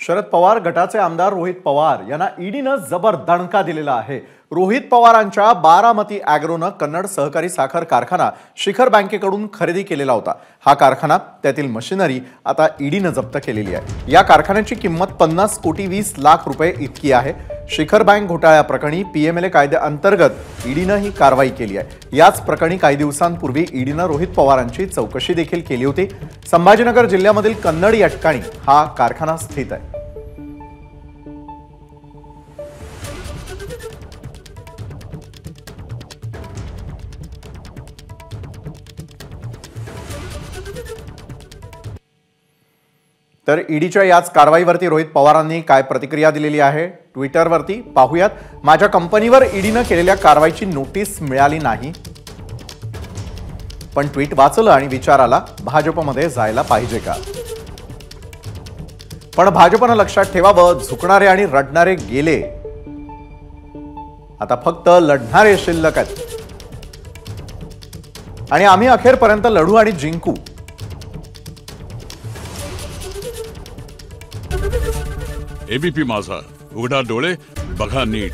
शरद पवार गटाचे आमदार रोहित पवार यांना ईडीनं जबर दणका दिलेला आहे। रोहित पवारांच्या बारामती ॲग्रोनं कन्नड सहकारी साखर कारखाना शिखर बँकेकडून खरेदी केलेला होता। हा कारखाना त्यातील मशिनरी आता ईडीनं जप्त केलेली आहे। या कारखान्याची किंमत 50 कोटी 20 लाख रुपये इतकी आहे। शिखर बँक घोटाळ्याप्रकरणी पीएमएलए कायद्याअंतर्गत ईडीनं ही कारवाई केली आहे। याच प्रकरणी काही दिवसांपूर्वी ईडीनं रोहित पवारांची चौकशी देखील केली होती। संभाजीनगर जिल्ह्यामधील कन्नड या ठिकाणी हा कारखाना स्थित आहे। तर ईडीच्या याच कारवाईवरती रोहित पवारांनी काय प्रतिक्रिया दिलेली आहे ट्विटरवरती पाहूयात। माझ्या कंपनीवर ईडीनं केलेल्या कारवाईची नोटीस मिळाली नाही, पण ट्विट वाचलं आणि विचार आला भाजपमध्ये जायला पाहिजे का। पण भाजपनं लक्षात ठेवावं, झुकणारे आणि रडणारे गेले, आता फक्त लढणारे शिल्लक आहेत आणि आम्ही अखेरपर्यंत लढू आणि जिंकू। एबीपी माझा, उघडा डोळे बघा नीट।